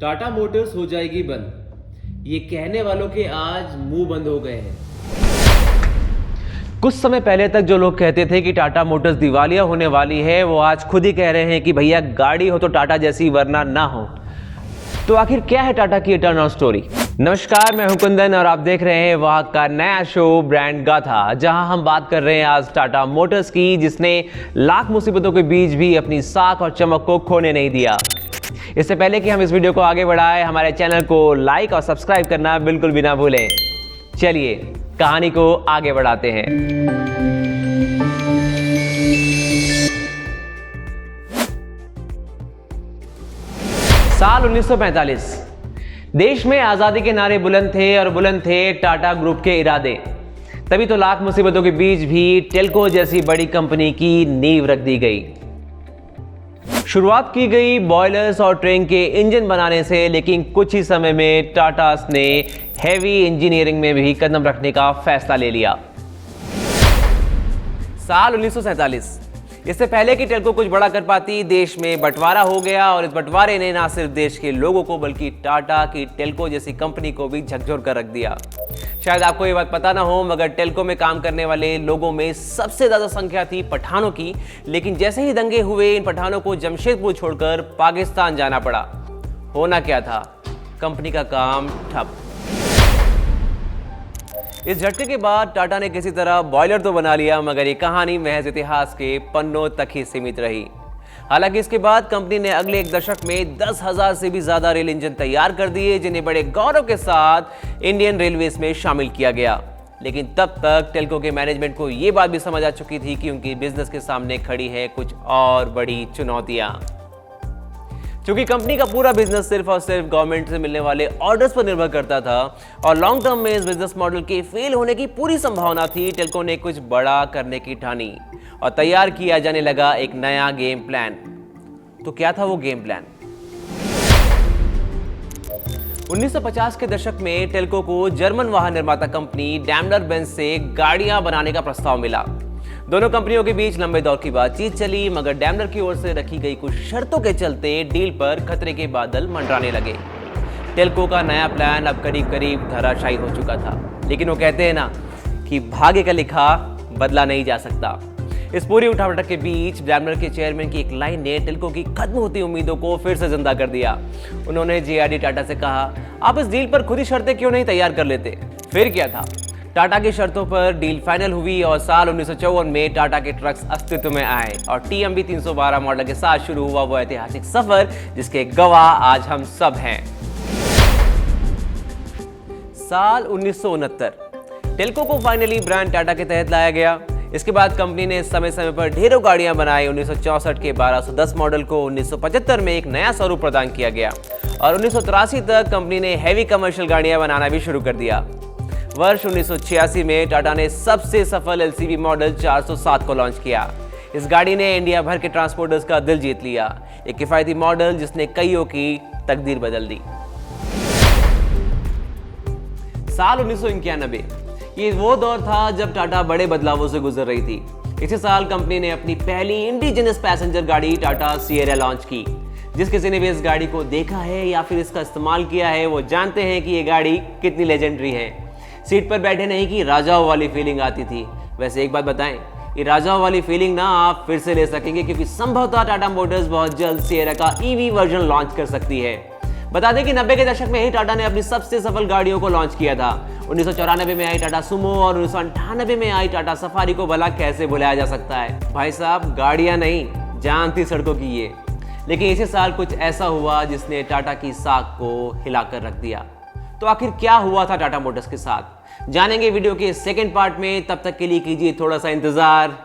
Tata Motors हो जाएगी बंद, ये कहने वालों के आज मुंह बंद हो गए हैं। कुछ समय पहले तक जो लोग कहते थे कि टाटा मोटर्स दिवालिया होने वाली है, वो आज खुद ही कह रहे हैं कि भैया गाड़ी हो तो टाटा जैसी वरना ना हो। तो आखिर क्या है टाटा की टर्नआउट स्टोरी? नमस्कार, मैं हूं कुंदन और आप देख रहे हैं वहां का नया शो ब्रांड गाथा, जहां हम बात कर रहे हैं आज टाटा मोटर्स की, जिसने लाख मुसीबतों के बीच भी अपनी साख और चमक को खोने नहीं दिया। इससे पहले कि हम इस वीडियो को आगे बढ़ाएं, हमारे चैनल को लाइक और सब्सक्राइब करना बिल्कुल भी ना भूलें। चलिए कहानी को आगे बढ़ाते हैं। साल 1945। देश में आजादी के नारे बुलंद थे और बुलंद थे टाटा ग्रुप के इरादे। तभी तो लाख मुसीबतों के बीच भी टेल्को जैसी बड़ी कंपनी की नींव रख दी गई। शुरुआत की गई बॉयलर्स और ट्रेन के इंजन बनाने से, लेकिन कुछ ही समय में टाटास ने हैवी इंजीनियरिंग में भी कदम रखने का फैसला ले लिया। साल 1947। इससे पहले कि टेल्को कुछ बड़ा कर पाती, देश में बंटवारा हो गया और इस बंटवारे ने ना सिर्फ देश के लोगों को बल्कि टाटा की टेल्को जैसी कंपनी को भी झकझोर कर रख दिया। शायद आपको ये बात पता ना हो, मगर टेल्को में काम करने वाले लोगों में सबसे ज्यादा संख्या थी पठानों की। लेकिन जैसे ही दंगे हुए, इन पठानों को जमशेदपुर छोड़कर पाकिस्तान जाना पड़ा। होना क्या था? कंपनी का काम ठप। इस झटके के बाद टाटा ने किसी तरह बॉयलर तो बना लिया, मगर ये कहानी महज इतिहास के पन्नों तक ही सीमित रही। हालांकि इसके बाद कंपनी ने अगले एक दशक में 10,000 से भी ज्यादा रेल इंजन तैयार कर दिए, जिन्हें बड़े गौरव के साथ इंडियन रेलवेज में शामिल किया गया। लेकिन तब तक टेल्को के मैनेजमेंट को यह बात भी समझ आ चुकी थी कि उनकी बिजनेस के सामने खड़ी है कुछ और बड़ी चुनौतियां। क्योंकि कंपनी का पूरा बिजनेस सिर्फ और सिर्फ गवर्नमेंट से मिलने वाले ऑर्डर्स पर निर्भर करता था और लॉन्ग टर्म में इस बिजनेस मॉडल के फेल होने की पूरी संभावना थी, टेल्को ने कुछ बड़ा करने की ठानी और तैयार किया जाने लगा एक नया गेम प्लान। तो क्या था वो गेम प्लान? 1950 के दशक में टेल्को को जर्मन वाहन निर्माता कंपनी डैमलर बेंज से गाड़ियां बनाने का प्रस्ताव मिला। दोनों कंपनियों के बीच लंबे दौर की बातचीत चली, मगर डैमलर की ओर से रखी गई कुछ शर्तों के चलते डील पर खतरे के बादल मंडराने लगे। टेल्को का नया प्लान अब करीब करीब धराशायी हो चुका था। लेकिन वो कहते हैं ना कि भाग्य का लिखा बदला नहीं जा सकता। इस पूरी उठापटक के बीच डैमलर के चेयरमैन की एक लाइन ने टेल्को की खत्म होती उम्मीदों को फिर से जिंदा कर दिया। उन्होंने जेआरडी टाटा से कहा, आप इस डील पर खुद ही शर्तें क्यों नहीं तैयार कर लेते? फिर क्या था? टाटा की शर्तों पर डील फाइनल हुई और साल 1954 में टाटा के ट्रक्स अस्तित्व में आए और टीएमबी 312 मॉडल के साथ शुरू हुआ वो ऐतिहासिक सफर, जिसके गवाह आज हम सब हैं। साल 1969। टेल्को को फाइनली ब्रांड टाटा के तहत लाया गया। इसके बाद कंपनी ने समय समय पर ढेरों गाड़ियां बनाई। 1964 के 1210 मॉडल को 1975 में एक नया स्वरूप प्रदान किया गया और 1983 तक कंपनी ने हैवी कमर्शियल गाड़ियां बनाना भी शुरू कर दिया। वर्ष 1986 में टाटा ने सबसे सफल एलसीवी मॉडल 407 को लॉन्च किया। इस गाड़ी ने इंडिया भर के ट्रांसपोर्टर्स का दिल जीत लिया। एक किफायती मॉडल जिसने कईयों की तकदीर बदल दी। साल 1991। ये वो दौर था जब टाटा बड़े बदलावों से गुजर रही थी। इसी साल कंपनी ने अपनी पहली इंडिजिनस पैसेंजर गाड़ी टाटा सिएरा लॉन्च की। जिस किसी ने भी इस गाड़ी को देखा है या फिर इसका इस्तेमाल किया है, वो जानते हैं कि ये गाड़ी कितनी लेजेंडरी है। सीट पर बैठे नहीं कि राजाओं वाली फीलिंग आती थी। वैसे एक बात बताएं, ये राजाओं वाली फीलिंग ना आप फिर से ले सकेंगे, क्योंकि संभवतः टाटा मोटर्स बहुत जल्द सिएरा का ईवी वर्जन लॉन्च कर सकती है। बता दें कि 90 के दशक में ही टाटा ने अपनी सबसे सफल गाड़ियों को लॉन्च किया था। 1994 में आई टाटा सुमो और 1998 में आई टाटा सफारी को भला कैसे भुलाया जा सकता है? भाई साहब, गाड़ियां नहीं, जान थी सड़कों की ये। लेकिन इसी साल कुछ ऐसा हुआ जिसने टाटा की साख को हिलाकर रख दिया। तो आखिर क्या हुआ था टाटा मोटर्स के साथ? जानेंगे वीडियो के सेकंड पार्ट में। तब तक के लिए कीजिए थोड़ा सा इंतजार।